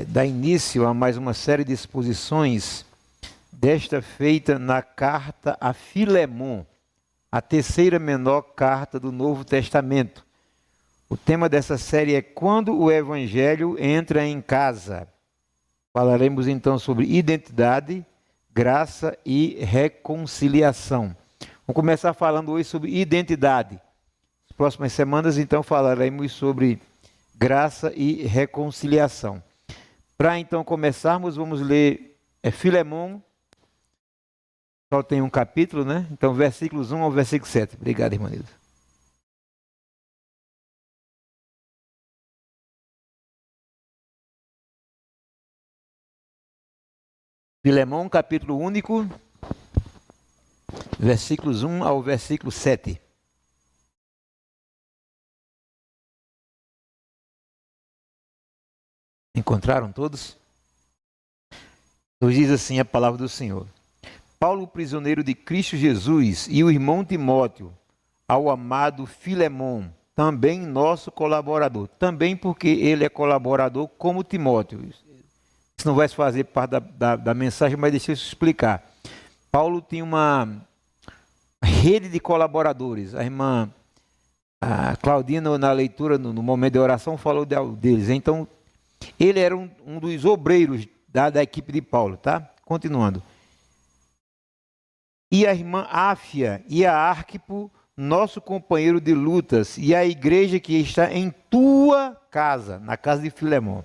dar início a mais uma série de exposições, desta feita na carta a Filemon, a terceira menor carta do Novo Testamento. O tema dessa série é Quando o Evangelho entra em casa. Falaremos então sobre identidade, graça e reconciliação. Vamos começar falando hoje sobre identidade. Nas próximas semanas, então, falaremos sobre graça e reconciliação. Para então começarmos, vamos ler Filemon. Só tem um capítulo, né? Então, versículos 1 ao versículo 7. Obrigado, irmã Nilda. Filemon, capítulo único, versículos 1 ao versículo 7. Encontraram todos? Nos diz assim a palavra do Senhor. Paulo, prisioneiro de Cristo Jesus, e o irmão Timóteo, ao amado Filemon, também nosso colaborador. Também porque ele é colaborador como Timóteo. Isso não vai se fazer parte da mensagem, mas deixa eu explicar. Paulo tinha uma rede de colaboradores. A irmã Claudina, na leitura, no momento de oração, falou deles. Então, ele era um dos obreiros da equipe de Paulo, tá? Continuando. E a irmã Áfia e a Arquipo, nosso companheiro de lutas, e a igreja que está em tua casa, na casa de Filemon.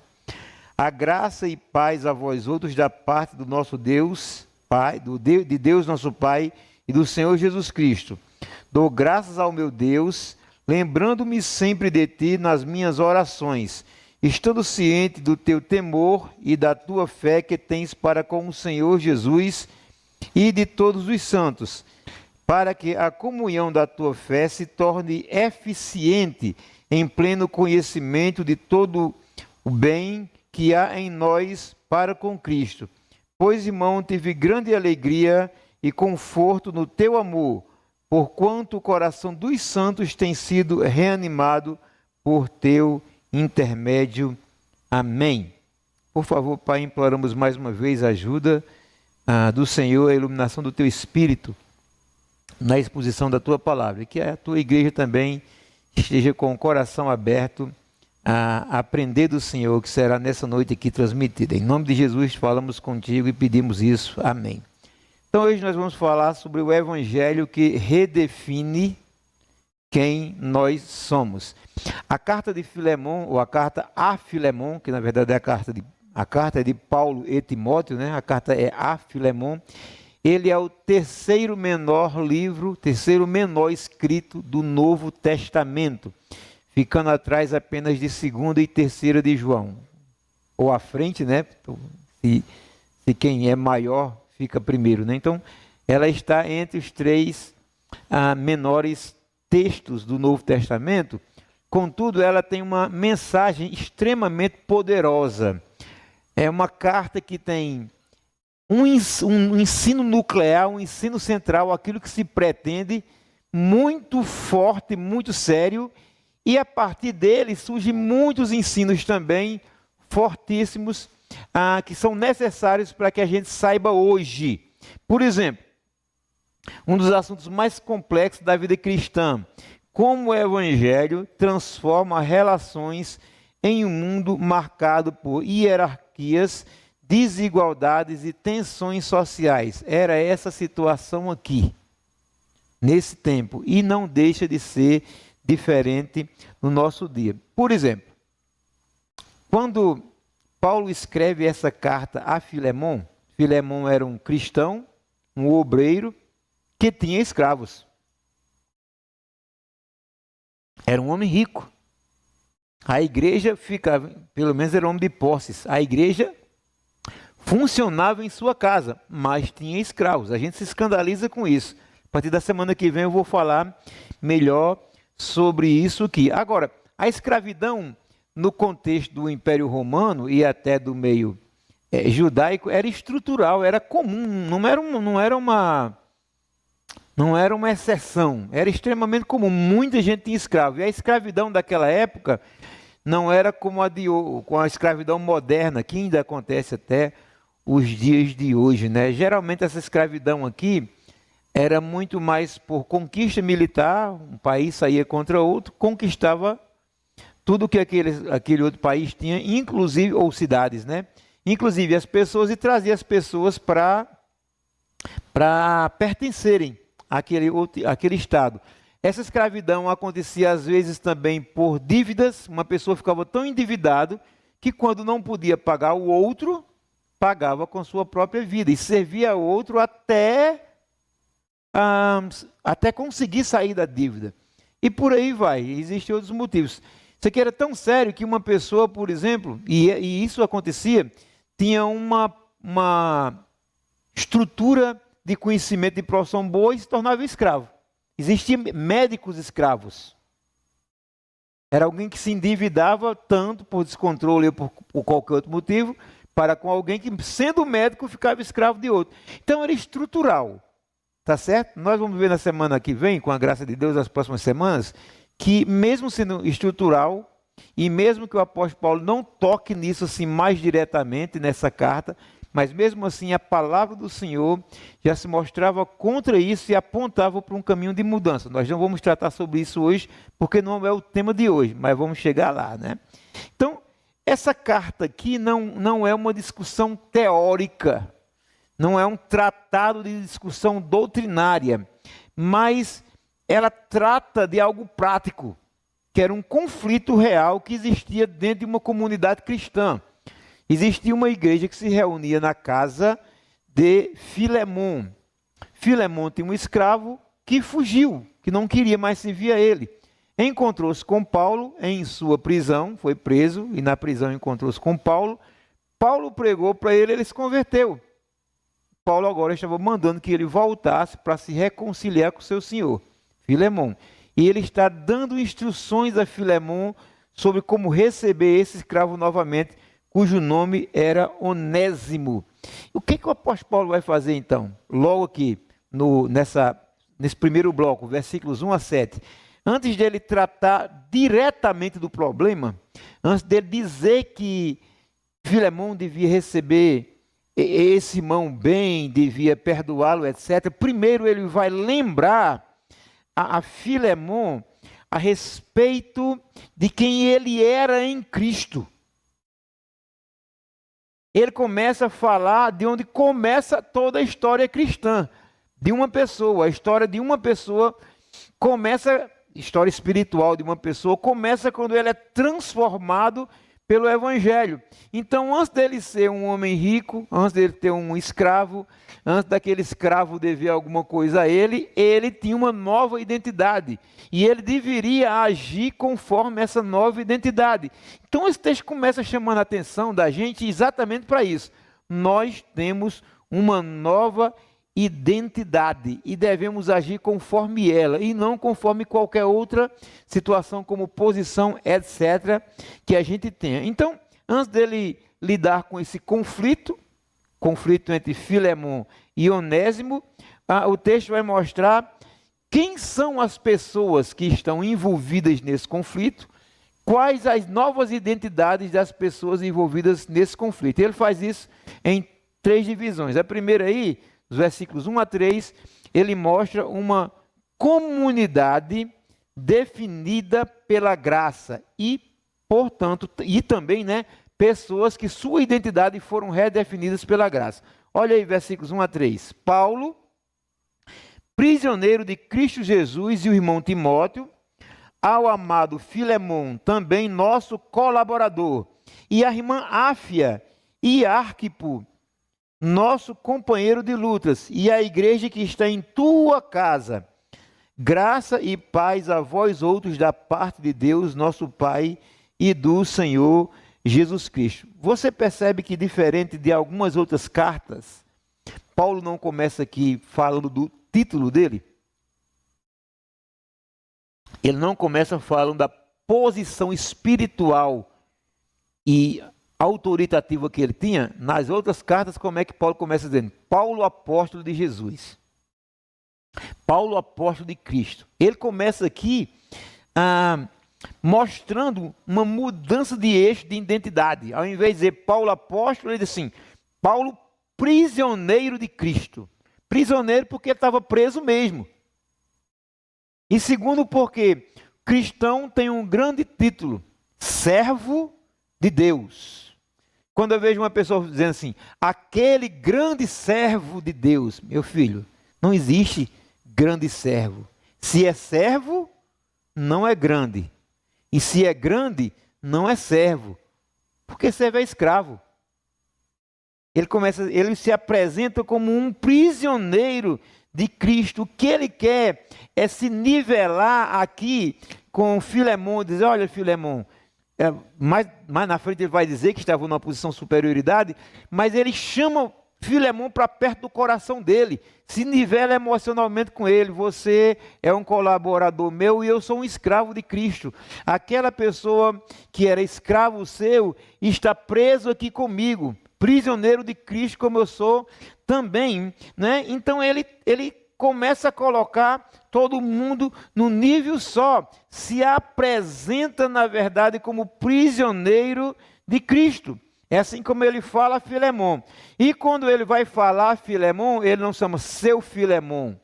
A graça e paz a vós outros da parte do nosso Deus, Pai, de Deus nosso Pai e do Senhor Jesus Cristo. Dou graças ao meu Deus, lembrando-me sempre de ti nas minhas orações, estando ciente do teu temor e da tua fé que tens para com o Senhor Jesus e de todos os santos, para que a comunhão da tua fé se torne eficiente em pleno conhecimento de todo o bem que há em nós para com Cristo. Pois, irmão, tive grande alegria e conforto no teu amor, porquanto o coração dos santos tem sido reanimado por teu intermédio. Amém. Por favor, Pai, imploramos mais uma vez a ajuda do Senhor, a iluminação do teu Espírito na exposição da tua palavra, e que a tua igreja também esteja com o coração aberto a aprender do Senhor, que será nessa noite aqui transmitida. Em nome de Jesus falamos contigo e pedimos isso. Amém. Então hoje nós vamos falar sobre o Evangelho que redefine quem nós somos. A carta de Filemon, ou a carta a Filemon, que na verdade é a carta é de Paulo e Timóteo, né? A carta é a Filemon. Ele é o terceiro menor escrito do Novo Testamento, ficando atrás apenas de 2ª e 3ª de João. Ou à frente, né? Se quem é maior fica primeiro, né? Então, ela está entre os 3 menores textos do Novo Testamento. Contudo, ela tem uma mensagem extremamente poderosa. É uma carta que tem um ensino nuclear, um ensino central, aquilo que se pretende, muito forte, muito sério, e a partir dele surgem muitos ensinos também fortíssimos, que são necessários para que a gente saiba hoje. Por exemplo, um dos assuntos mais complexos da vida cristã, como o Evangelho transforma relações em um mundo marcado por hierarquias, desigualdades e tensões sociais. Era essa situação aqui, nesse tempo, e não deixa de ser diferente no nosso dia. Por exemplo, quando Paulo escreve essa carta a Filemon, Filemon era um cristão, um obreiro, que tinha escravos. Era um homem rico. A igreja ficava, pelo menos era um homem de posses, a igreja funcionava em sua casa, mas tinha escravos. A gente se escandaliza com isso. A partir da semana que vem eu vou falar melhor sobre isso aqui. Agora, a escravidão no contexto do Império Romano e até do meio judaico era estrutural, era comum, não era uma exceção, era extremamente comum. Muita gente tinha escravo. E a escravidão daquela época não era como com a escravidão moderna, que ainda acontece até os dias de hoje, né? Geralmente essa escravidão aqui era muito mais por conquista militar, um país saía contra outro, conquistava tudo que aquele outro país tinha, inclusive, ou cidades, né? Inclusive as pessoas, e trazia as pessoas para pertencerem àquele estado. Essa escravidão acontecia às vezes também por dívidas. Uma pessoa ficava tão endividado que quando não podia pagar o outro, pagava com sua própria vida e servia ao outro até conseguir sair da dívida. E por aí vai, existem outros motivos. Isso aqui era tão sério que uma pessoa, por exemplo, e isso acontecia, tinha uma estrutura de conhecimento de profissão boa e se tornava escravo. Existiam médicos escravos. Era alguém que se endividava tanto por descontrole ou por qualquer outro motivo, para com alguém que, sendo médico, ficava escravo de outro. Então era estrutural. Tá certo? Nós vamos ver na semana que vem, com a graça de Deus, nas próximas semanas, que mesmo sendo estrutural, e mesmo que o apóstolo Paulo não toque nisso assim mais diretamente nessa carta, mas mesmo assim a palavra do Senhor já se mostrava contra isso e apontava para um caminho de mudança. Nós não vamos tratar sobre isso hoje, porque não é o tema de hoje, mas vamos chegar lá, né? Então, essa carta aqui não é uma discussão teórica, não é um tratado de discussão doutrinária, mas ela trata de algo prático, que era um conflito real que existia dentro de uma comunidade cristã. Existia uma igreja que se reunia na casa de Filemon. Filemon tinha um escravo que fugiu, que não queria mais servir a ele. Encontrou-se com Paulo em sua prisão, foi preso e na prisão encontrou-se com Paulo. Paulo pregou para ele, ele se converteu. Paulo agora estava mandando que ele voltasse para se reconciliar com seu senhor, Filemon. E ele está dando instruções a Filemon sobre como receber esse escravo novamente, cujo nome era Onésimo. O que o apóstolo Paulo vai fazer então? Logo aqui, nesse primeiro bloco, versículos 1 a 7. Antes dele tratar diretamente do problema, antes dele dizer que Filemon devia receber esse irmão bem, devia perdoá-lo, etc. Primeiro ele vai lembrar a Filemon a respeito de quem ele era em Cristo. Ele começa a falar de onde começa toda a história cristã, de uma pessoa. A história de uma pessoa começa, história espiritual de uma pessoa, começa quando ele é transformado pelo Evangelho. Então, antes dele ser um homem rico, antes dele ter um escravo, antes daquele escravo dever alguma coisa a ele, ele tinha uma nova identidade. E ele deveria agir conforme essa nova identidade. Então, esse texto começa chamando a atenção da gente exatamente para isso. Nós temos uma nova identidade e devemos agir conforme ela e não conforme qualquer outra situação como posição, etc., que a gente tenha. Então, antes dele lidar com esse conflito entre Filemon e Onésimo, o texto vai mostrar quem são as pessoas que estão envolvidas nesse conflito, quais as novas identidades das pessoas envolvidas nesse conflito. Ele faz isso em 3 divisões. A primeira aí, os versículos 1 a 3, ele mostra uma comunidade definida pela graça e, portanto, e também, pessoas que sua identidade foram redefinidas pela graça. Olha aí, versículos 1 a 3. Paulo, prisioneiro de Cristo Jesus, e o irmão Timóteo, ao amado Filemon, também nosso colaborador, e a irmã Áfia e Arquipo, nosso companheiro de lutas, e a igreja que está em tua casa. Graça e paz a vós outros da parte de Deus, nosso Pai, e do Senhor Jesus Cristo. Você percebe que, diferente de algumas outras cartas, Paulo não começa aqui falando do título dele. Ele não começa falando da posição espiritual e autoritativa que ele tinha. Nas outras cartas, como é que Paulo começa dizendo? Paulo, apóstolo de Jesus. Paulo, apóstolo de Cristo. Ele começa aqui mostrando uma mudança de eixo de identidade. Ao invés de dizer Paulo apóstolo, ele diz assim, Paulo prisioneiro de Cristo. Prisioneiro porque ele estava preso mesmo. E segundo, porque cristão tem um grande título, servo de Deus. Quando eu vejo uma pessoa dizendo assim, aquele grande servo de Deus, meu filho, não existe grande servo. Se é servo, não é grande. E se é grande, não é servo. Porque servo é escravo. Ele se apresenta como um prisioneiro de Cristo. O que ele quer é se nivelar aqui com Filemão, dizer, olha Filemão, mais na frente ele vai dizer que estava numa posição de superioridade, mas ele chama Filemão para perto do coração dele, se nivela emocionalmente com ele. Você é um colaborador meu e eu sou um escravo de Cristo. Aquela pessoa que era escravo seu está preso aqui comigo, prisioneiro de Cristo como eu sou também, né? Então ele começa a colocar todo mundo no nível só, se apresenta na verdade como prisioneiro de Cristo. É assim como ele fala a Filemão. E quando ele vai falar a Filemão, ele não chama seu Filemão,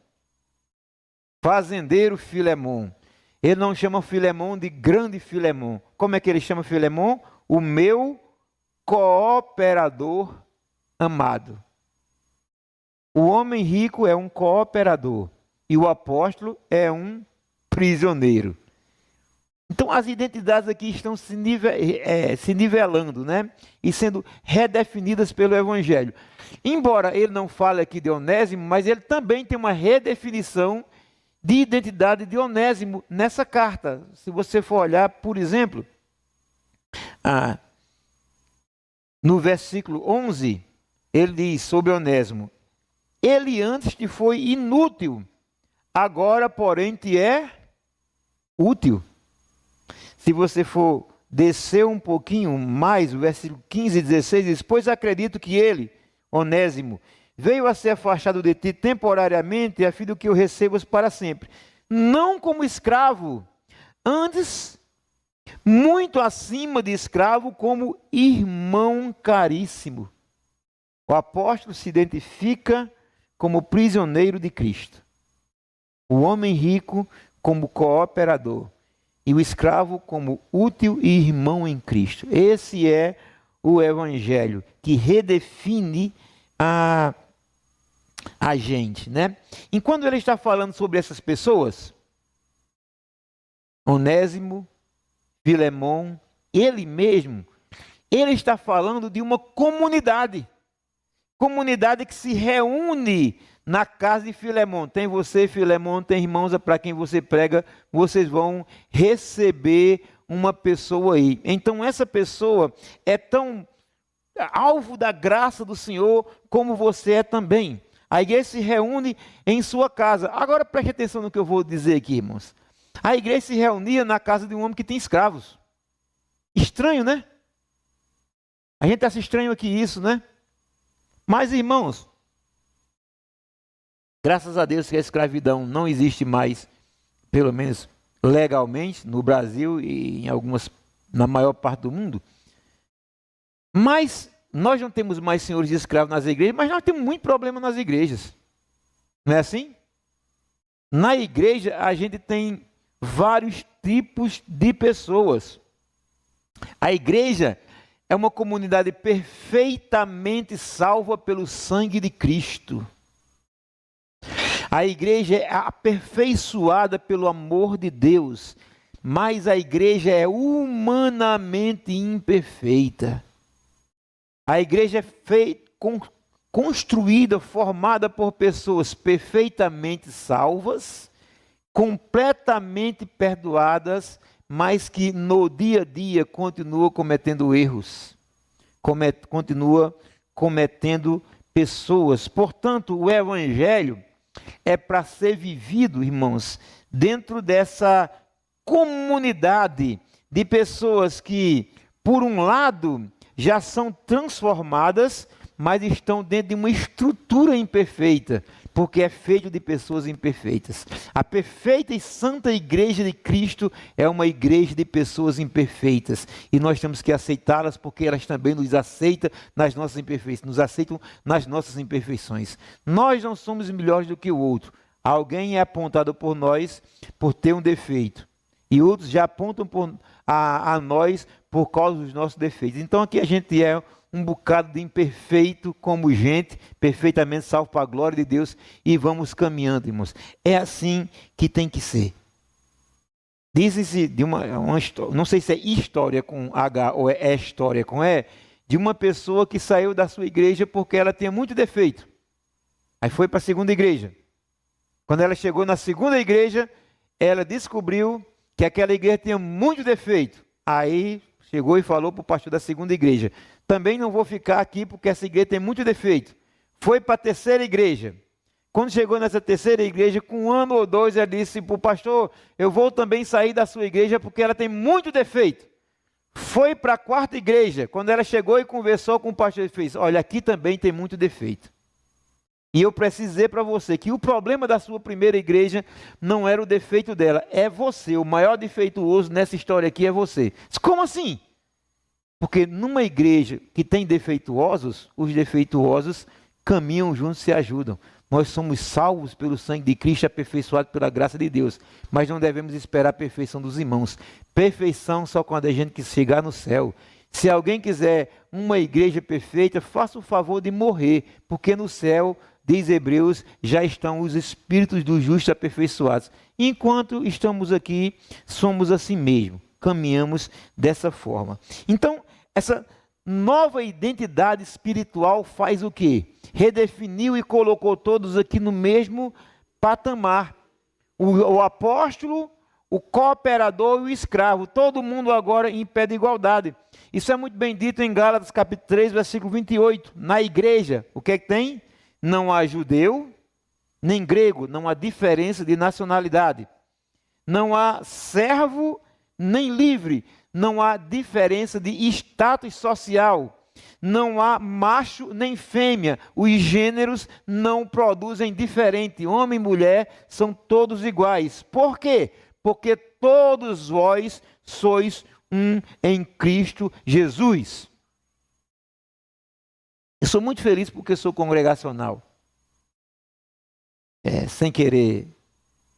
fazendeiro Filemão. Ele não chama Filemão de grande Filemão. Como é que ele chama Filemão? O meu cooperador amado. O homem rico é um cooperador e o apóstolo é um prisioneiro. Então as identidades aqui estão se nivelando, né? E sendo redefinidas pelo Evangelho. Embora ele não fale aqui de Onésimo, mas ele também tem uma redefinição de identidade de Onésimo nessa carta. Se você for olhar, por exemplo, no versículo 11, ele diz sobre Onésimo, ele antes te foi inútil, agora, porém, te é útil. Se você for descer um pouquinho mais, o versículo 15 e 16 diz, pois acredito que ele, Onésimo, veio a ser afastado de ti temporariamente, a fim de que eu recebas para sempre. Não como escravo, antes, muito acima de escravo, como irmão caríssimo. O apóstolo se identifica como prisioneiro de Cristo. O homem rico como cooperador. E o escravo como útil e irmão em Cristo. Esse é o Evangelho que redefine a gente, né? E quando ele está falando sobre essas pessoas, Onésimo, Filemão, ele mesmo, ele está falando de uma comunidade. Comunidade que se reúne na casa de Filemão. Tem você, Filemão, tem irmãos para quem você prega, vocês vão receber uma pessoa aí. Então essa pessoa é tão alvo da graça do Senhor como você é também. A igreja se reúne em sua casa. Agora preste atenção no que eu vou dizer aqui, irmãos. A igreja se reunia na casa de um homem que tem escravos. Estranho, né? A gente acha estranho aqui isso, né? Mas, irmãos, graças a Deus que a escravidão não existe mais, pelo menos legalmente, no Brasil e na maior parte do mundo. Mas nós não temos mais senhores de escravos nas igrejas, mas nós temos muito problema nas igrejas. Não é assim? Na igreja a gente tem vários tipos de pessoas. A igreja é uma comunidade perfeitamente salva pelo sangue de Cristo. A igreja é aperfeiçoada pelo amor de Deus, mas a igreja é humanamente imperfeita. A igreja é construída, formada por pessoas perfeitamente salvas, completamente perdoadas, mas que no dia a dia continua cometendo erros, continua cometendo pessoas. Portanto, o Evangelho é para ser vivido, irmãos, dentro dessa comunidade de pessoas que, por um lado, já são transformadas, mas estão dentro de uma estrutura imperfeita, porque é feito de pessoas imperfeitas. A perfeita e santa igreja de Cristo é uma igreja de pessoas imperfeitas, e nós temos que aceitá-las, porque elas também nos aceitam nas nossas imperfeições, nos aceitam nas nossas imperfeições. Nós não somos melhores do que o outro. Alguém é apontado por nós por ter um defeito, e outros já apontam a nós por causa dos nossos defeitos. Então aqui a gente é um bocado de imperfeito como gente, perfeitamente salvo para a glória de Deus, e vamos caminhando, irmãos. É assim que tem que ser. Diz-se de uma história, não sei se é história com H ou é história com E, de uma pessoa que saiu da sua igreja porque ela tinha muito defeito. Aí foi para a segunda igreja. Quando ela chegou na segunda igreja, ela descobriu que aquela igreja tinha muito defeito. Aí chegou e falou para o pastor da segunda igreja: também não vou ficar aqui porque essa igreja tem muito defeito. Foi para a terceira igreja. Quando chegou nessa terceira igreja, com 1 ano ou 2, ela disse para o pastor: eu vou também sair da sua igreja porque ela tem muito defeito. Foi para a quarta igreja. Quando ela chegou e conversou com o pastor, ele fez: olha, aqui também tem muito defeito. E eu preciso dizer para você que o problema da sua primeira igreja não era o defeito dela, é você. O maior defeituoso nessa história aqui é você. Como assim? Porque numa igreja que tem defeituosos, os defeituosos caminham juntos e se ajudam. Nós somos salvos pelo sangue de Cristo, aperfeiçoados pela graça de Deus. Mas não devemos esperar a perfeição dos irmãos. Perfeição só quando a gente chegar no céu. Se alguém quiser uma igreja perfeita, faça o favor de morrer, porque no céu, diz Hebreus, já estão os espíritos dos justos aperfeiçoados. Enquanto estamos aqui, somos assim mesmo, caminhamos dessa forma. Então, essa nova identidade espiritual faz o quê? Redefiniu e colocou todos aqui no mesmo patamar. O apóstolo, o cooperador e o escravo, todo mundo agora em pé de igualdade. Isso é muito bem dito em Gálatas capítulo 3, versículo 28. Na igreja, o que é que tem? Não há judeu, nem grego, não há diferença de nacionalidade. Não há servo, nem livre, não há diferença de status social. Não há macho nem fêmea, os gêneros não produzem diferente. Homem e mulher são todos iguais. Por quê? Porque todos vós sois um em Cristo Jesus. Eu sou muito feliz porque sou congregacional. Sem querer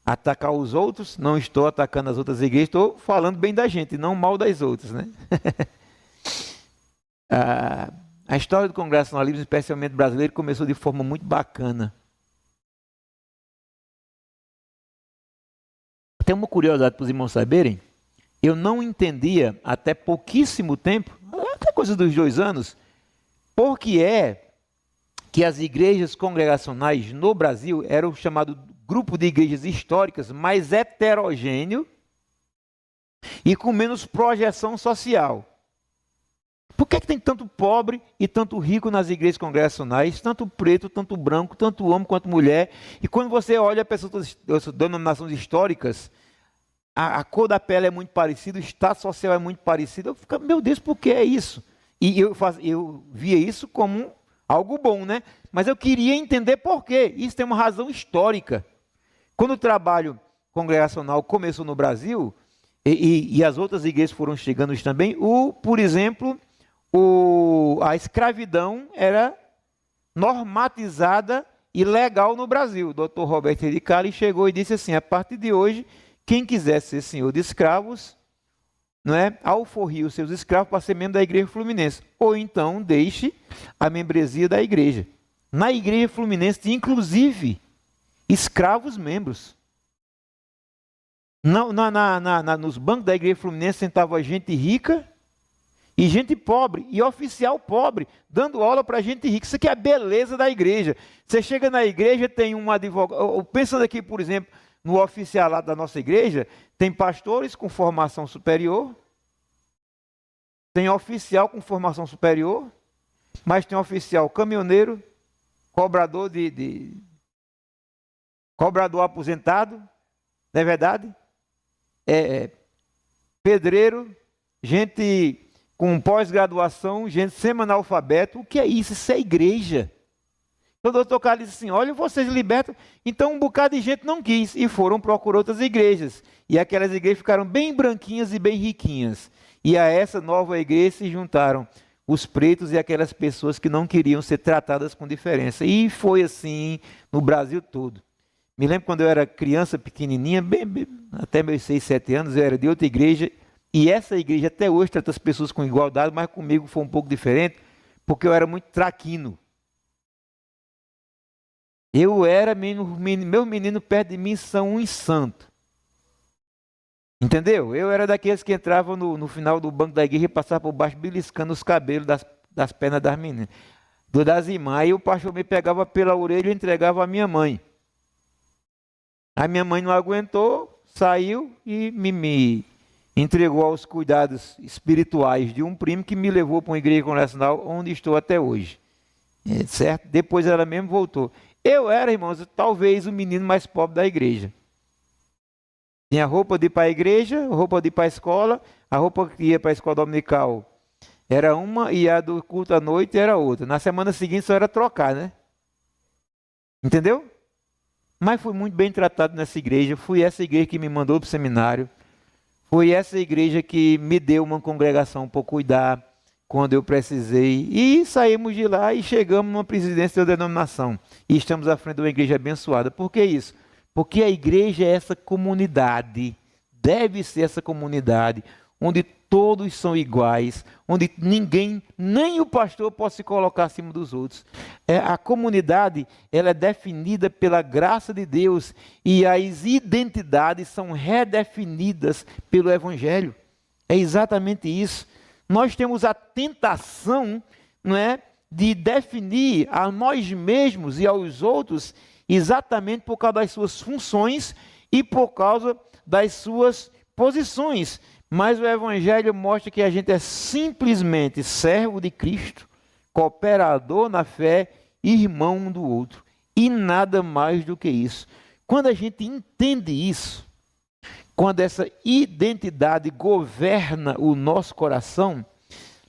atacar os outros, não estou atacando as outras igrejas, estou falando bem da gente, não mal das outras, né? A história do congregacionalismo, especialmente brasileiro, começou de forma muito bacana. Tem uma curiosidade para os irmãos saberem. Eu não entendia até pouquíssimo tempo, até coisa dos 2 anos, por que é que as igrejas congregacionais no Brasil eram o chamado grupo de igrejas históricas mais heterogêneo e com menos projeção social. Por que tem tanto pobre e tanto rico nas igrejas congregacionais, tanto preto, tanto branco, tanto homem quanto mulher? E quando você olha para essas denominações históricas, a cor da pele é muito parecida, o estado social é muito parecido. Eu fico, meu Deus, por que é isso? E eu via isso como algo bom, né? Mas eu queria entender por quê. Isso tem uma razão histórica. Quando o trabalho congregacional começou no Brasil, e as outras igrejas foram chegando também, por exemplo, a escravidão era normatizada e legal no Brasil. O Dr. Roberto Edicali chegou e disse assim: a partir de hoje, quem quiser ser senhor de escravos, não é, alforrie os seus escravos para ser membro da igreja fluminense, ou então deixe a membresia da igreja. Na igreja fluminense tinha inclusive escravos membros. Nos bancos da igreja fluminense sentava gente rica e gente pobre, e oficial pobre, dando aula para gente rica. Isso aqui é a beleza da igreja. Você chega na igreja, tem um advogado, pensando aqui, por exemplo, no oficialado da nossa igreja, tem pastores com formação superior, tem oficial com formação superior, mas tem oficial caminhoneiro, cobrador cobrador aposentado, não é verdade? Pedreiro, gente com pós-graduação, gente semi-analfabeto. O que é isso? Isso é igreja. Então o doutor Carlos disse assim, olha, vocês libertam. Então um bocado de gente não quis e foram procurar outras igrejas. E aquelas igrejas ficaram bem branquinhas e bem riquinhas. E a essa nova igreja se juntaram os pretos e aquelas pessoas que não queriam ser tratadas com diferença. E foi assim no Brasil todo. Me lembro quando eu era criança, pequenininha, até meus 6, 7 anos, eu era de outra igreja. E essa igreja até hoje trata as pessoas com igualdade, mas comigo foi um pouco diferente, porque eu era muito traquino. Eu era, meus meninos perto de mim são uns santos. Entendeu? Eu era daqueles que entravam no final do banco da igreja e passavam por baixo, beliscando os cabelos das pernas das meninas. Das irmãs. Aí o pastor me pegava pela orelha e entregava à minha mãe. A minha mãe não aguentou, saiu e me entregou aos cuidados espirituais de um primo que me levou para uma igreja congregacional onde estou até hoje. Certo? Depois ela mesmo voltou. Eu era, irmãos, talvez o menino mais pobre da igreja. Tinha roupa de ir para a igreja, roupa de ir para a escola, a roupa que ia para a escola dominical era uma e a do culto à noite era outra. Na semana seguinte só era trocar, né? Entendeu? Mas fui muito bem tratado nessa igreja, fui essa igreja que me mandou para o seminário, foi essa igreja que me deu uma congregação para cuidar quando eu precisei. E saímos de lá e chegamos numa presidência da denominação. E estamos à frente de uma igreja abençoada. Por que isso? Porque a igreja é essa comunidade, deve ser essa comunidade, onde todos são iguais, onde ninguém, nem o pastor pode se colocar acima dos outros. A comunidade, ela é definida pela graça de Deus e as identidades são redefinidas pelo Evangelho. É exatamente isso. Nós temos a tentação, não é, de definir a nós mesmos e aos outros exatamente por causa das suas funções e por causa das suas posições. Mas o Evangelho mostra que a gente é simplesmente servo de Cristo, cooperador na fé, irmão um do outro. E nada mais do que isso. Quando a gente entende isso, quando essa identidade governa o nosso coração,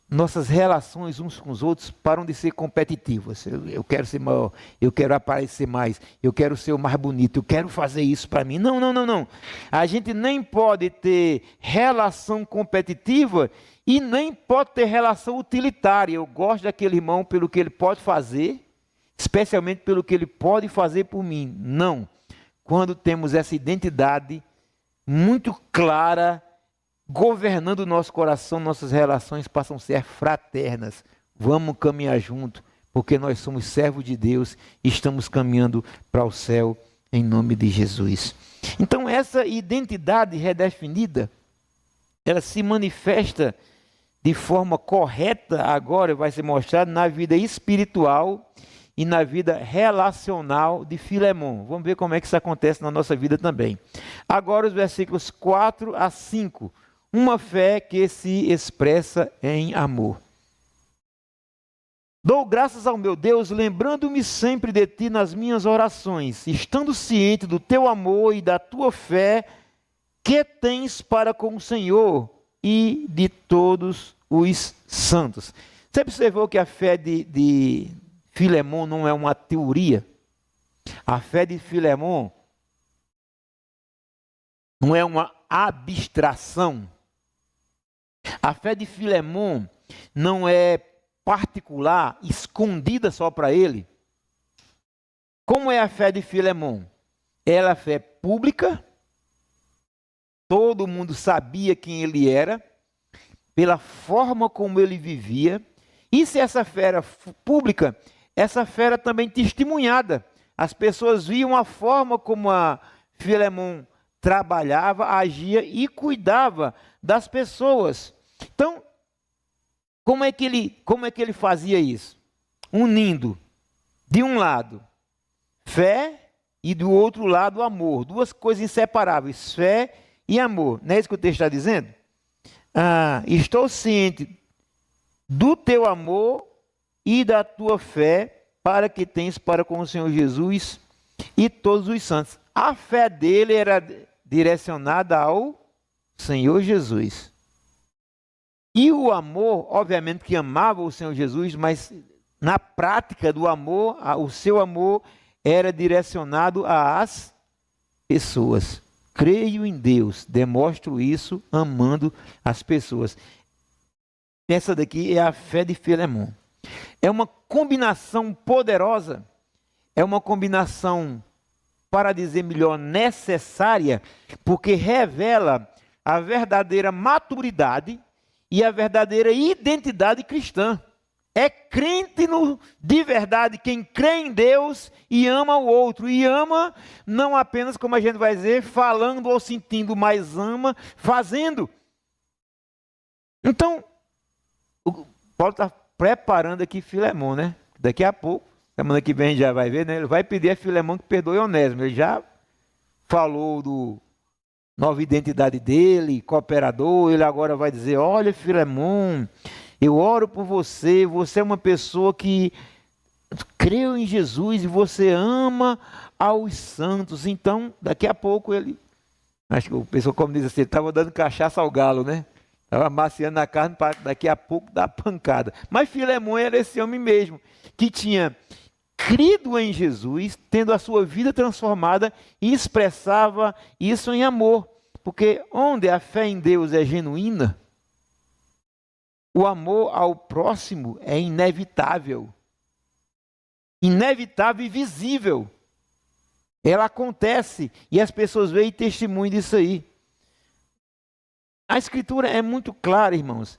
nossas relações uns com os outros param de ser competitivas. Eu quero ser maior, eu quero aparecer mais, eu quero ser o mais bonito, eu quero fazer isso para mim. Não, não, não, não. A gente nem pode ter relação competitiva e nem pode ter relação utilitária. Eu gosto daquele irmão pelo que ele pode fazer, especialmente pelo que ele pode fazer por mim. Não. Quando temos essa identidade muito clara, governando o nosso coração, nossas relações passam a ser fraternas. Vamos caminhar junto, porque nós somos servos de Deus e estamos caminhando para o céu em nome de Jesus. Então essa identidade redefinida, ela se manifesta de forma correta agora, vai ser mostrado na vida espiritual e na vida relacional de Filemon. Vamos ver como é que isso acontece na nossa vida também. Agora os versículos 4 a 5. Uma fé que se expressa em amor. Dou graças ao meu Deus, lembrando-me sempre de ti nas minhas orações, estando ciente do teu amor e da tua fé que tens para com o Senhor e de todos os santos. Você observou que a fé de Filemon não é uma teoria? A fé de Filemon não é uma abstração. A fé de Filemon não é particular, escondida só para ele. Como é a fé de Filemon? Ela é a fé pública, todo mundo sabia quem ele era, pela forma como ele vivia. E se essa fé era pública, essa fé era também testemunhada. As pessoas viam a forma como a Filemon trabalhava, agia e cuidava das pessoas. Então, como é que ele fazia isso? Unindo, de um lado, fé e do outro lado, amor. Duas coisas inseparáveis, fé e amor. Não é isso que o texto está dizendo? Estou ciente do teu amor e da tua fé para que tens para com o Senhor Jesus e todos os santos. A fé dele era direcionada ao Senhor Jesus. E o amor, obviamente que amava o Senhor Jesus, mas na prática do amor, o seu amor era direcionado às pessoas. Creio em Deus, demonstro isso amando as pessoas. Essa daqui é a fé de Filemon. É uma combinação poderosa, é uma combinação, para dizer melhor, necessária, porque revela a verdadeira maturidade e a verdadeira identidade cristã. É crente de verdade quem crê em Deus e ama o outro. E ama não apenas, como a gente vai dizer, falando ou sentindo, mas ama fazendo. Então, o Paulo está preparando aqui Filemon, né? Daqui a pouco, semana que vem a gente já vai ver, né? Ele vai pedir a Filemon que perdoe Onésimo. Ele já falou do nova identidade dele, cooperador. Ele agora vai dizer, olha Filemon, eu oro por você, você é uma pessoa que creu em Jesus e você ama aos santos. Então, daqui a pouco ele, acho que o pessoal, como diz assim, ele estava dando cachaça ao galo, né? Estava amaciando a carne para daqui a pouco dar pancada. Mas Filemon era esse homem mesmo, que tinha crido em Jesus, tendo a sua vida transformada e expressava isso em amor. Porque onde a fé em Deus é genuína, o amor ao próximo é inevitável. Inevitável e visível. Ela acontece e as pessoas veem testemunho disso aí. A Escritura é muito clara, irmãos,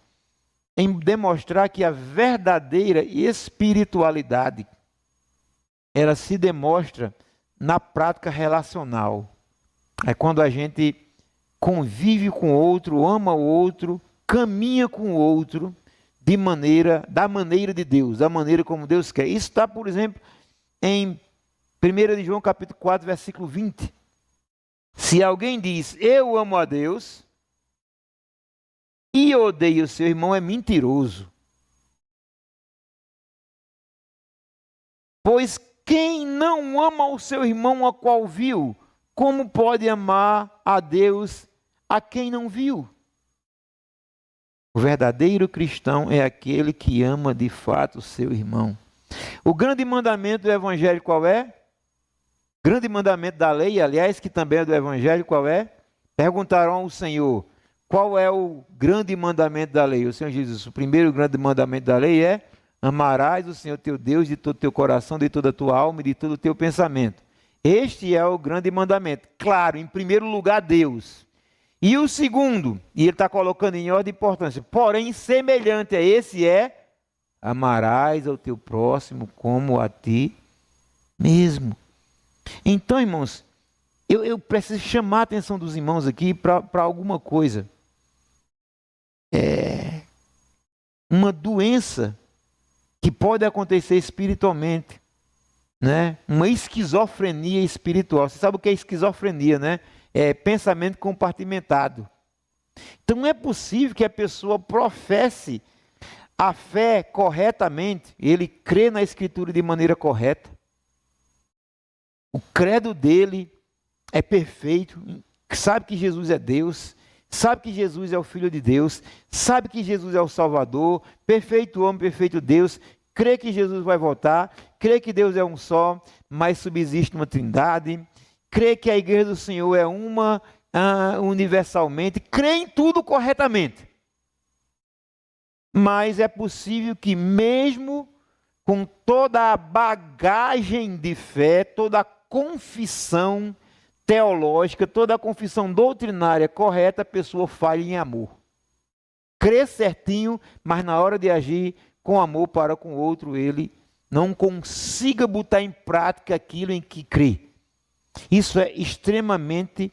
em demonstrar que a verdadeira espiritualidade, ela se demonstra na prática relacional. É quando a gente convive com o outro, ama o outro, caminha com o outro da maneira de Deus, da maneira como Deus quer. Isso está, por exemplo, em 1 de João capítulo 4, versículo 20. Se alguém diz, eu amo a Deus e odeia o seu irmão, é mentiroso. Pois quem não ama o seu irmão a qual viu, como pode amar a Deus a quem não viu? O verdadeiro cristão é aquele que ama de fato o seu irmão. O grande mandamento do evangelho qual é? O grande mandamento da lei, aliás, que também é do evangelho, qual é? Perguntaram ao Senhor, qual é o grande mandamento da lei? O Senhor Jesus, o primeiro grande mandamento da lei é: amarás o Senhor teu Deus de todo o teu coração, de toda a tua alma e de todo o teu pensamento. Este é o grande mandamento. Claro, em primeiro lugar, Deus. E o segundo, e ele está colocando em ordem de importância, porém semelhante a esse é: amarás ao teu próximo como a ti mesmo. Então, irmãos, eu preciso chamar a atenção dos irmãos aqui para alguma coisa. É uma doença que pode acontecer espiritualmente, né? Uma esquizofrenia espiritual. Você sabe o que é esquizofrenia, né? É pensamento compartimentado. Então não é possível que a pessoa professe a fé corretamente, ele crê na Escritura de maneira correta, o credo dele é perfeito, sabe que Jesus é Deus, sabe que Jesus é o Filho de Deus, sabe que Jesus é o Salvador, perfeito homem, perfeito Deus, crê que Jesus vai voltar, crê que Deus é um só, mas subsiste uma trindade, crê que a igreja do Senhor é uma universalmente, crê em tudo corretamente. Mas é possível que mesmo com toda a bagagem de fé, toda a confissão teológica, toda a confissão doutrinária correta, a pessoa falhe em amor. Crê certinho, mas na hora de agir com amor para com o outro, ele não consiga botar em prática aquilo em que crê. Isso é extremamente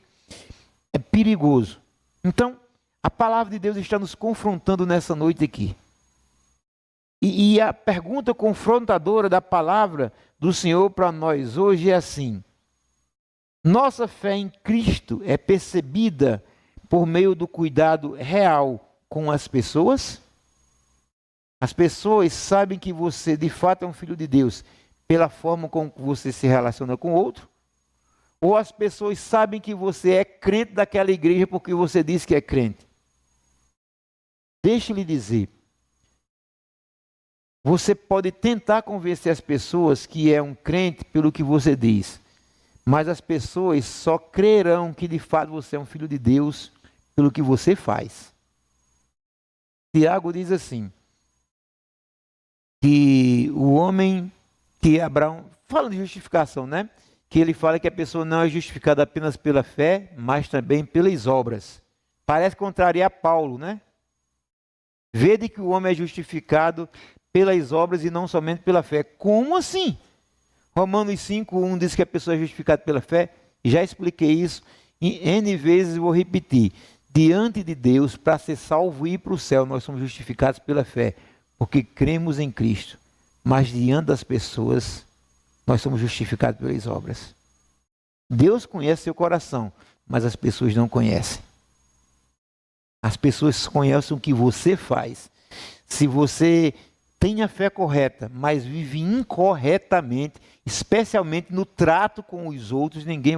perigoso. Então, a palavra de Deus está nos confrontando nessa noite aqui. E a pergunta confrontadora da palavra do Senhor para nós hoje é assim: nossa fé em Cristo é percebida por meio do cuidado real com as pessoas? As pessoas sabem que você de fato é um filho de Deus pela forma como você se relaciona com o outro? Ou as pessoas sabem que você é crente daquela igreja porque você diz que é crente? Deixe-lhe dizer, Você pode tentar convencer as pessoas que é um crente pelo que você diz, mas as pessoas só crerão que de fato você é um filho de Deus pelo que você faz. Tiago diz assim, que o homem que Abraão, fala de justificação, né? Que ele fala que a pessoa não é justificada apenas pela fé, mas também pelas obras. Parece contrariar Paulo, né? Vede que o homem é justificado pelas obras e não somente pela fé. Como assim? Romanos 5:1 diz que a pessoa é justificada pela fé. Já expliquei isso N vezes, vou repetir. Diante de Deus, para ser salvo e ir para o céu, nós somos justificados pela fé, porque cremos em Cristo. Mas diante das pessoas, nós somos justificados pelas obras. Deus conhece seu coração, mas as pessoas não conhecem. As pessoas conhecem o que você faz. Se você tem a fé correta, mas vive incorretamente, especialmente no trato com os outros, ninguém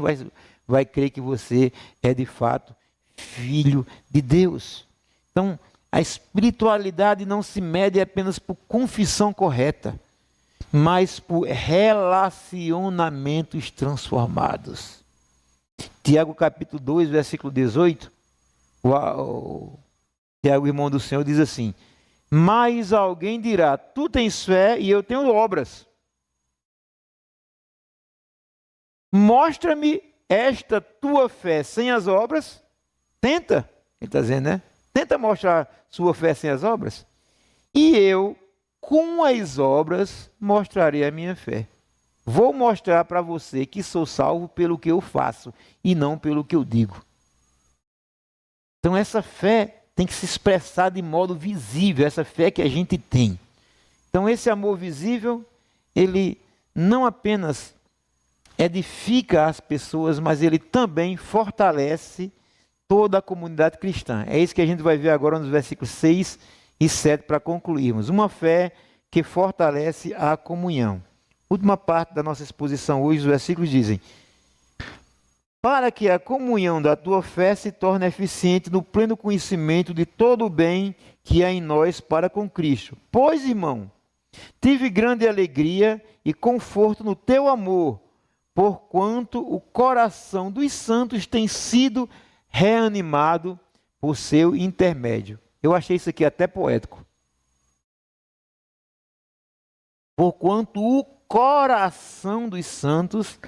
vai crer que você é de fato filho de Deus. Então, a espiritualidade não se mede apenas por confissão correta, mas por relacionamentos transformados. Tiago capítulo 2, versículo 18, Tiago, irmão do Senhor, diz assim: mas alguém dirá, tu tens fé e eu tenho obras. Mostra-me esta tua fé sem as obras. Tenta, ele está dizendo, né? Tenta mostrar sua fé sem as obras. E eu, com as obras, mostrarei a minha fé. Vou mostrar para você que sou salvo pelo que eu faço e não pelo que eu digo. Então essa fé tem que se expressar de modo visível, essa fé que a gente tem. Então esse amor visível, ele não apenas edifica as pessoas, mas ele também fortalece toda a comunidade cristã. É isso que a gente vai ver agora nos versículos 6 e 7 para concluirmos. Uma fé que fortalece a comunhão. Última parte da nossa exposição hoje, os versículos dizem: para que a comunhão da tua fé se torne eficiente no pleno conhecimento de todo o bem que há em nós para com Cristo. Pois, irmão, tive grande alegria e conforto no teu amor, porquanto o coração dos santos tem sido reanimado por seu intermédio. Eu achei isso aqui até poético. Porquanto o coração dos santos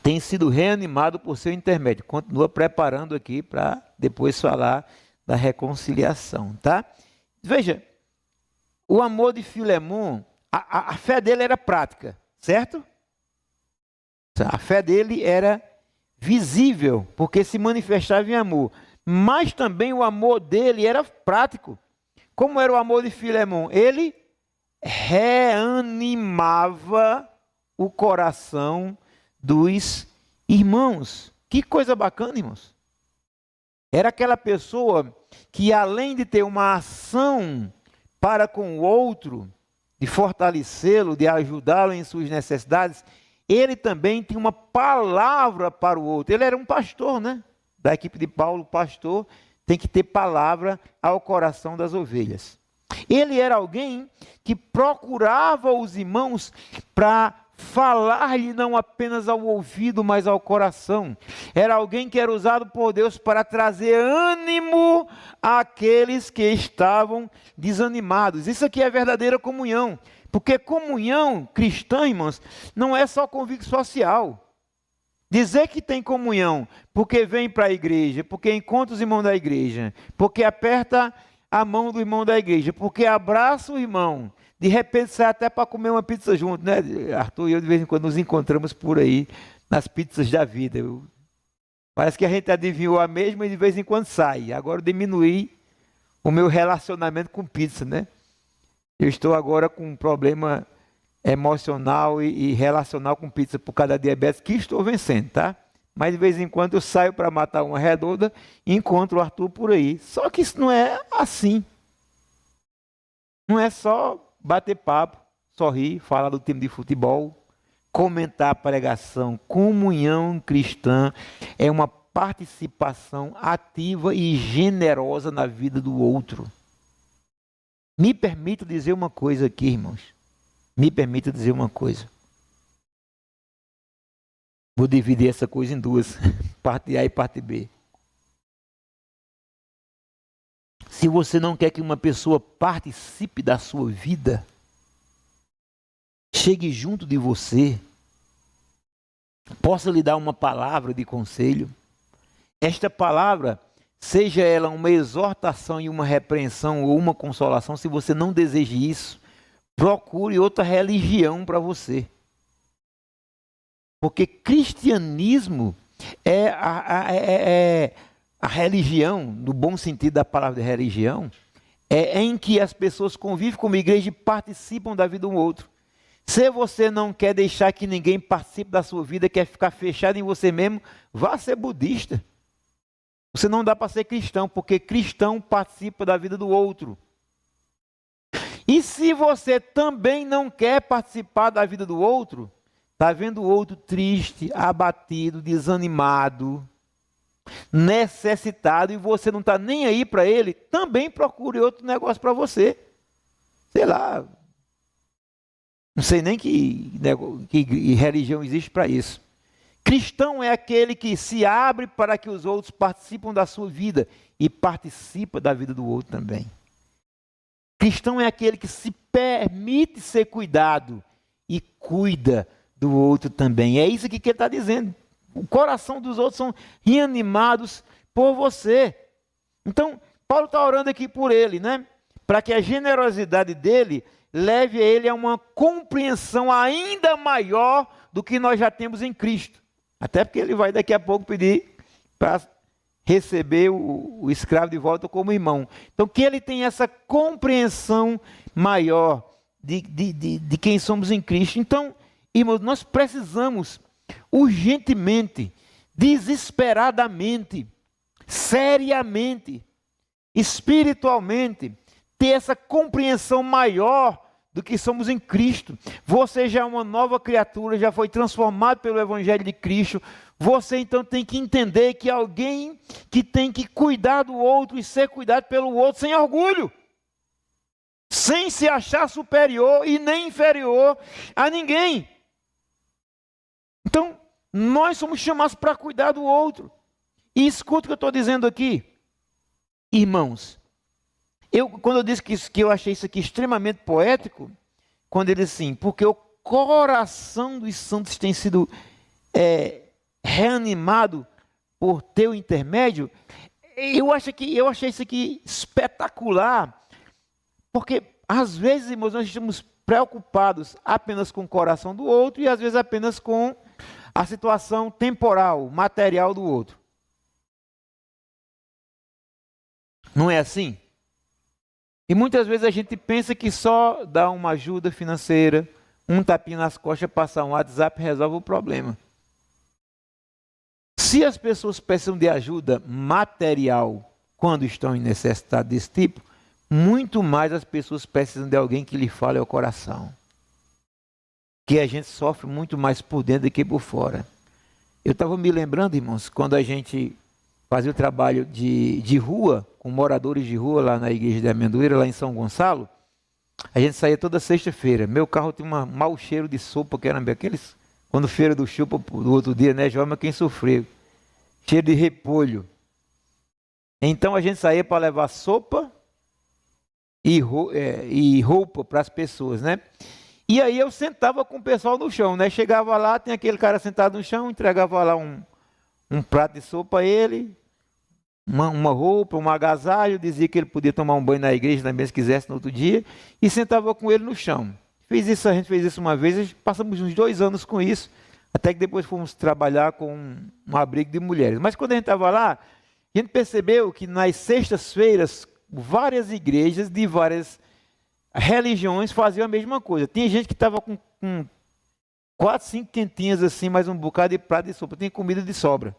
tem sido reanimado por seu intermédio. Continua preparando aqui para depois falar da reconciliação, tá? Veja, o amor de Filemon, a fé dele era prática, certo? A fé dele era visível, porque se manifestava em amor. Mas também o amor dele era prático. Como era o amor de Filemon? Ele reanimava o coração dos irmãos. Que coisa bacana, irmãos. Era aquela pessoa que, além de ter uma ação para com o outro, de fortalecê-lo, de ajudá-lo em suas necessidades, ele também tinha uma palavra para o outro. Ele era um pastor, né? Da equipe de Paulo, pastor, tem que ter palavra ao coração das ovelhas. Ele era alguém que procurava os irmãos para falar-lhe não apenas ao ouvido, mas ao coração. Era alguém que era usado por Deus para trazer ânimo àqueles que estavam desanimados. Isso aqui é verdadeira comunhão. Porque comunhão cristã, irmãos, não é só convívio social. Dizer que tem comunhão porque vem para a igreja, porque encontra os irmãos da igreja, porque aperta a mão do irmão da igreja, porque abraça o irmão, de repente sai até para comer uma pizza junto, né? Arthur e eu de vez em quando nos encontramos por aí, nas pizzas da vida. Parece que a gente adivinhou a mesma e de vez em quando sai. Agora eu diminuí o meu relacionamento com pizza, né? Eu estou agora com um problema emocional e relacional com pizza por causa da diabetes, que estou vencendo, tá? Mas de vez em quando eu saio para matar uma redonda e encontro o Arthur por aí. Só que isso não é assim. Não é só bater papo, sorrir, falar do time de futebol, comentar a pregação. Comunhão cristã é uma participação ativa e generosa na vida do outro. Me permita dizer uma coisa aqui, irmãos. Me permita dizer uma coisa. Vou dividir essa coisa em duas, parte A e parte B. Se você não quer que uma pessoa participe da sua vida, chegue junto de você, possa lhe dar uma palavra de conselho, esta palavra, seja ela uma exortação e uma repreensão ou uma consolação, se você não deseja isso, procure outra religião para você. Porque cristianismo é a religião, no bom sentido da palavra de religião, é em que as pessoas convivem com a igreja e participam da vida um outro. Se você não quer deixar que ninguém participe da sua vida, quer ficar fechado em você mesmo, vá ser budista. Você não dá para ser cristão, porque cristão participa da vida do outro. E se você também não quer participar da vida do outro, está vendo o outro triste, abatido, desanimado, necessitado, e você não está nem aí para ele, também procure outro negócio para você. Sei lá, não sei nem que religião existe para isso. Cristão é aquele que se abre para que os outros participem da sua vida e participa da vida do outro também. Cristão é aquele que se permite ser cuidado e cuida do outro também. É isso que ele está dizendo. O coração dos outros são reanimados por você. Então, Paulo está orando aqui por ele, né? Para que a generosidade dele leve a ele a uma compreensão ainda maior do que nós já temos em Cristo. Até porque ele vai daqui a pouco pedir para receber o escravo de volta como irmão. Então, que ele tenha essa compreensão maior de quem somos em Cristo. Então, irmãos, nós precisamos urgentemente, desesperadamente, seriamente, espiritualmente, ter essa compreensão maior do que somos em Cristo. Você já é uma nova criatura, já foi transformado pelo Evangelho de Cristo. Você então tem que entender que alguém que tem que cuidar do outro e ser cuidado pelo outro sem orgulho, sem se achar superior e nem inferior a ninguém. Então, nós somos chamados para cuidar do outro. E escuta o que eu estou dizendo aqui. Irmãos, quando eu disse que eu achei isso aqui extremamente poético, quando ele disse assim, porque o coração dos santos tem sido reanimado por teu intermédio, eu achei isso aqui espetacular, porque às vezes, irmãos, nós estamos preocupados apenas com o coração do outro e às vezes apenas com a situação temporal, material do outro. Não é assim? E muitas vezes a gente pensa que só dar uma ajuda financeira, um tapinha nas costas, passar um WhatsApp resolve o problema. Se as pessoas precisam de ajuda material quando estão em necessidade desse tipo, muito mais as pessoas precisam de alguém que lhe fale ao coração. Que a gente sofre muito mais por dentro do que por fora. Eu estava me lembrando, irmãos, quando a gente fazia o trabalho de rua, com moradores de rua lá na igreja de Amendoeira, lá em São Gonçalo, a gente saía toda sexta-feira. Meu carro tinha um mau cheiro de sopa, que era aqueles, quando feira do chupa do outro dia, né, João, mas quem sofreu? Cheiro de repolho. Então a gente saía para levar sopa e roupa para as pessoas, né? E aí eu sentava com o pessoal no chão, né? Chegava lá, tem aquele cara sentado no chão, entregava lá um prato de sopa a ele, uma roupa, um agasalho, dizia que ele podia tomar um banho na igreja também se quisesse no outro dia, e sentava com ele no chão. A gente fez isso uma vez, passamos uns 2 anos com isso, até que depois fomos trabalhar com um abrigo de mulheres. Mas quando a gente estava lá, a gente percebeu que nas sextas-feiras, várias igrejas de várias religiões faziam a mesma coisa. Tinha gente que estava com 4, 5 quentinhas assim, mais um bocado de prato de sopa, tinha comida de sobra.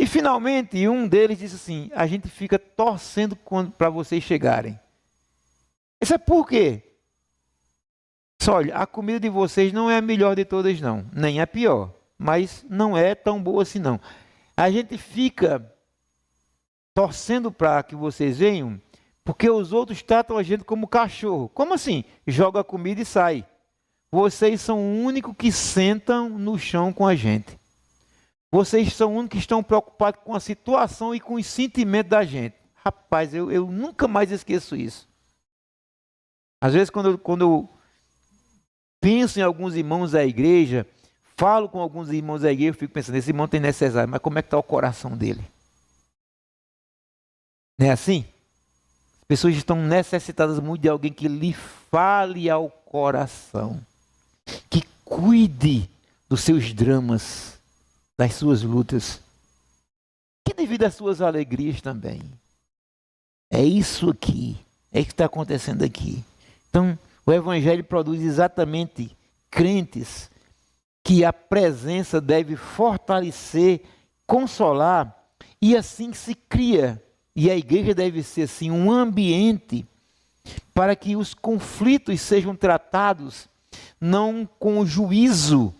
E finalmente, um deles disse assim, a gente fica torcendo para vocês chegarem. Isso é por quê? Disse, olha, a comida de vocês não é a melhor de todas não, nem a pior, mas não é tão boa assim não. A gente fica torcendo para que vocês venham, Porque os outros tratam a gente como cachorro. Como assim? Joga a comida e sai. Vocês são o único que sentam no chão com a gente. Vocês são os únicos que estão preocupados com a situação e com os sentimentos da gente. Rapaz, eu nunca mais esqueço isso. Às vezes, quando eu penso em alguns irmãos da igreja, falo com alguns irmãos da igreja, eu fico pensando, esse irmão tem necessidade, mas como é que está o coração dele? Não é assim? As pessoas estão necessitadas muito de alguém que lhe fale ao coração, que cuide dos seus dramas, das suas lutas, que devido às suas alegrias também. É isso aqui, é isso que está acontecendo aqui. Então, o Evangelho produz exatamente crentes que a presença deve fortalecer, consolar, e assim se cria. E a igreja deve ser assim um ambiente para que os conflitos sejam tratados não com juízo,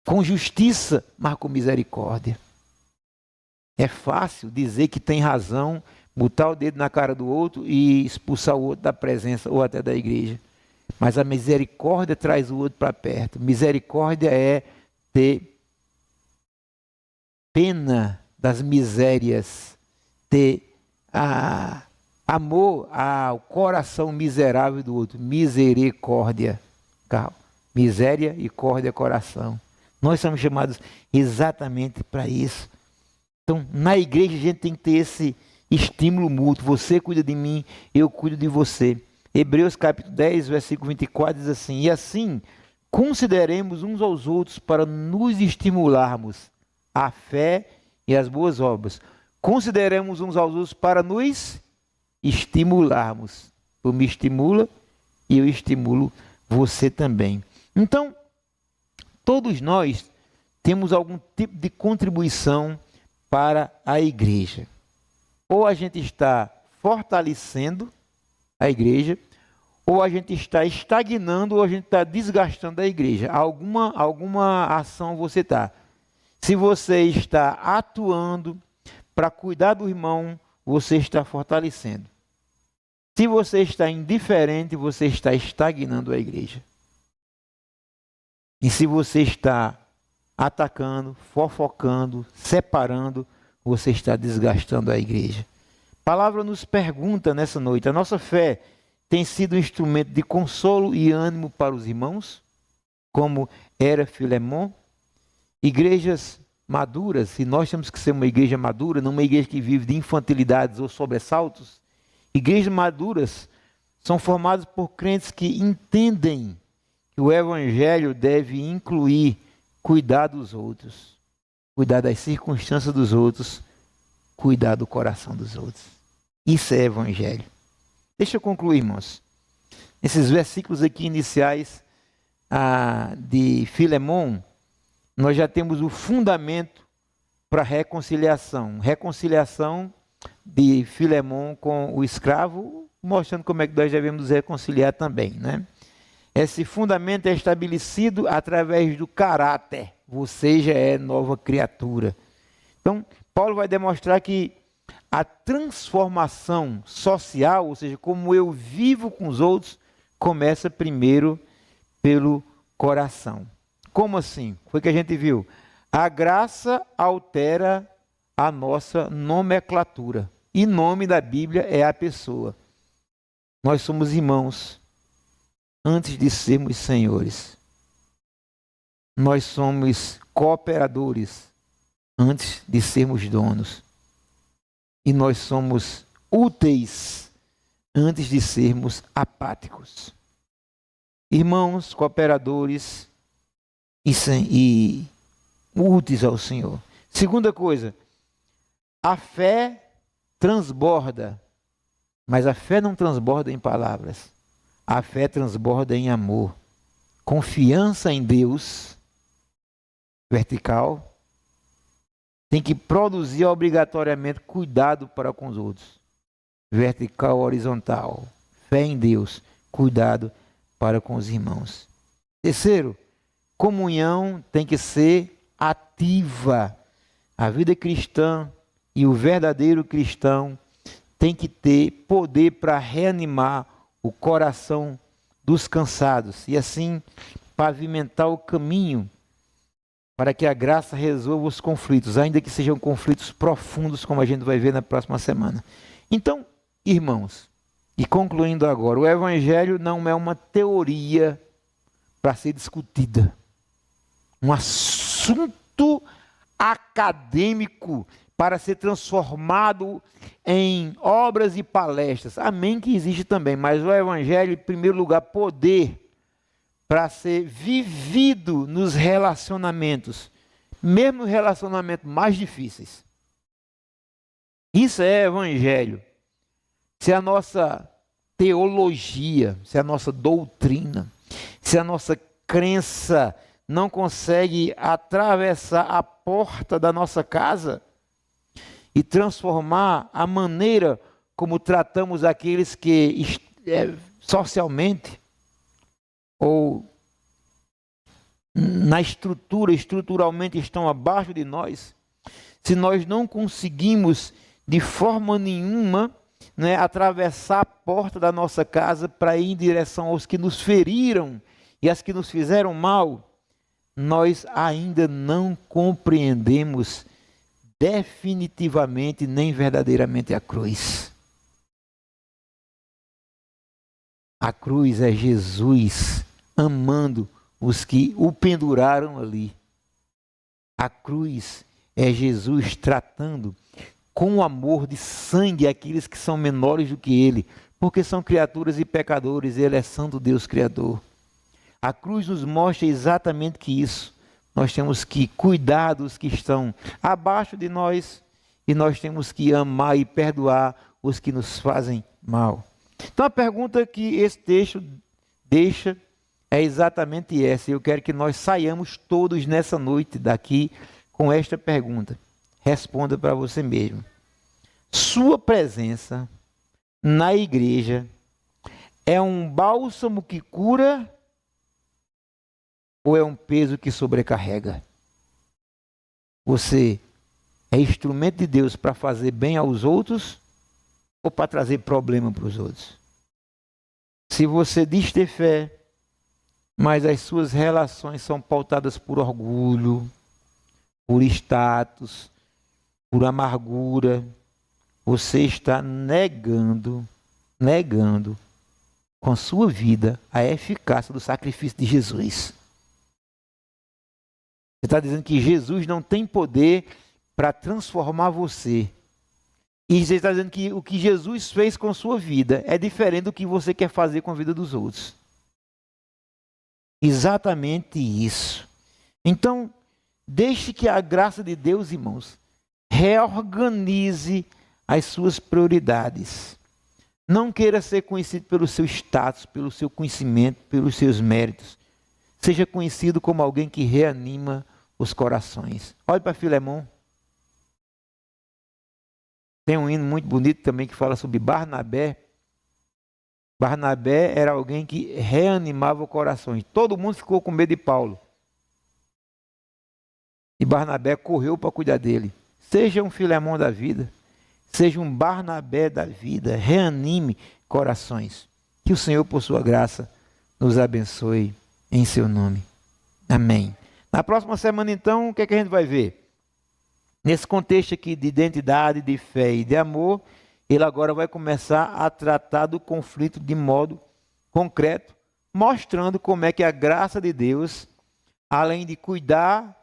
com justiça, mas com misericórdia. É fácil dizer que tem razão, botar o dedo na cara do outro e expulsar o outro da presença ou até da igreja. Mas a misericórdia traz o outro para perto. Misericórdia é ter pena das misérias, ter amor ao coração miserável do outro. Misericórdia. Miséria e córdia, coração. Nós somos chamados exatamente para isso. Então, na igreja a gente tem que ter esse estímulo mútuo. Você cuida de mim, eu cuido de você. Hebreus capítulo 10, versículo 24 diz assim: e assim, consideremos uns aos outros para nos estimularmos a fé e as boas obras. Consideremos uns aos outros para nos estimularmos. Tu me estimula e eu estimulo você também. Então, todos nós temos algum tipo de contribuição para a igreja. Ou a gente está fortalecendo a igreja, ou a gente está estagnando, ou a gente está desgastando a igreja. Alguma ação você está. Se você está atuando para cuidar do irmão, você está fortalecendo. Se você está indiferente, você está estagnando a igreja. E se você está atacando, fofocando, separando, você está desgastando a igreja. A palavra nos pergunta nessa noite: a nossa fé tem sido um instrumento de consolo e ânimo para os irmãos, como era Filemon? Igrejas maduras, e nós temos que ser uma igreja madura, não uma igreja que vive de infantilidades ou sobressaltos. Igrejas maduras são formadas por crentes que entendem que o evangelho deve incluir cuidar dos outros, cuidar das circunstâncias dos outros, cuidar do coração dos outros. Isso é evangelho. Deixa eu concluir, irmãos. Nesses versículos aqui iniciais de Filemon, nós já temos o fundamento para a reconciliação. Reconciliação de Filemon com o escravo, mostrando como é que nós devemos nos reconciliar também, né? Esse fundamento é estabelecido através do caráter. Você já é nova criatura. Então, Paulo vai demonstrar que a transformação social, ou seja, como eu vivo com os outros, começa primeiro pelo coração. Como assim? Foi que a gente viu. A graça altera a nossa nomenclatura. E nome da Bíblia é a pessoa. Nós somos irmãos antes de sermos senhores. Nós somos cooperadores antes de sermos donos. E nós somos úteis antes de sermos apáticos. Irmãos, cooperadores e úteis ao Senhor. Segunda coisa, a fé transborda, mas a fé não transborda em palavras. A fé transborda em amor. Confiança em Deus, vertical, tem que produzir obrigatoriamente cuidado para com os outros. Vertical, horizontal. Fé em Deus, cuidado para com os irmãos. Terceiro, comunhão tem que ser ativa. A vida cristã e o verdadeiro cristão tem que ter poder para reanimar o coração dos cansados e assim pavimentar o caminho para que a graça resolva os conflitos, ainda que sejam conflitos profundos, como a gente vai ver na próxima semana. Então, irmãos, e concluindo agora, o Evangelho não é uma teoria para ser discutida, um assunto acadêmico para ser transformado em obras e palestras. Amém que existe também, mas o Evangelho, em primeiro lugar, poder para ser vivido nos relacionamentos, mesmo os relacionamentos mais difíceis. Isso é Evangelho. Se a nossa teologia, se a nossa doutrina, se a nossa crença não consegue atravessar a porta da nossa casa e transformar a maneira como tratamos aqueles que socialmente ou na estruturalmente estão abaixo de nós, se nós não conseguimos de forma nenhuma, né, atravessar a porta da nossa casa para ir em direção aos que nos feriram e aos que nos fizeram mal, nós ainda não compreendemos definitivamente nem verdadeiramente a cruz. A cruz é Jesus amando os que o penduraram ali. A cruz é Jesus tratando com amor de sangue aqueles que são menores do que ele, porque são criaturas e pecadores, ele é santo Deus Criador. A cruz nos mostra exatamente que isso. Nós temos que cuidar dos que estão abaixo de nós e nós temos que amar e perdoar os que nos fazem mal. Então a pergunta que esse texto deixa é exatamente essa. Eu quero que nós saiamos todos nessa noite daqui com esta pergunta. Responda para você mesmo. Sua presença na igreja é um bálsamo que cura ou é um peso que sobrecarrega? Você é instrumento de Deus para fazer bem aos outros ou para trazer problema para os outros? Se você diz ter fé, mas as suas relações são pautadas por orgulho, por status, por amargura, você está negando com a sua vida a eficácia do sacrifício de Jesus. Você está dizendo que Jesus não tem poder para transformar você. E você está dizendo que o que Jesus fez com a sua vida é diferente do que você quer fazer com a vida dos outros. Exatamente isso. Então, deixe que a graça de Deus, irmãos, reorganize as suas prioridades. Não queira ser conhecido pelo seu status, pelo seu conhecimento, pelos seus méritos. Seja conhecido como alguém que reanima os corações. Olhe para Filemão. Tem um hino muito bonito também que fala sobre Barnabé. Barnabé era alguém que reanimava corações. Todo mundo ficou com medo de Paulo. E Barnabé correu para cuidar dele. Seja um Filemão da vida. Seja um Barnabé da vida. Reanime corações. Que o Senhor, por sua graça, nos abençoe em seu nome. Amém. Na próxima semana, então, o que é que a gente vai ver? Nesse contexto aqui de identidade, de fé e de amor, ele agora vai começar a tratar do conflito de modo concreto, mostrando como é que a graça de Deus, além de cuidar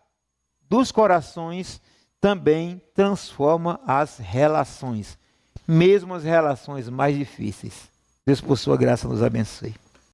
dos corações, também transforma as relações, mesmo as relações mais difíceis. Deus, por sua graça, nos abençoe.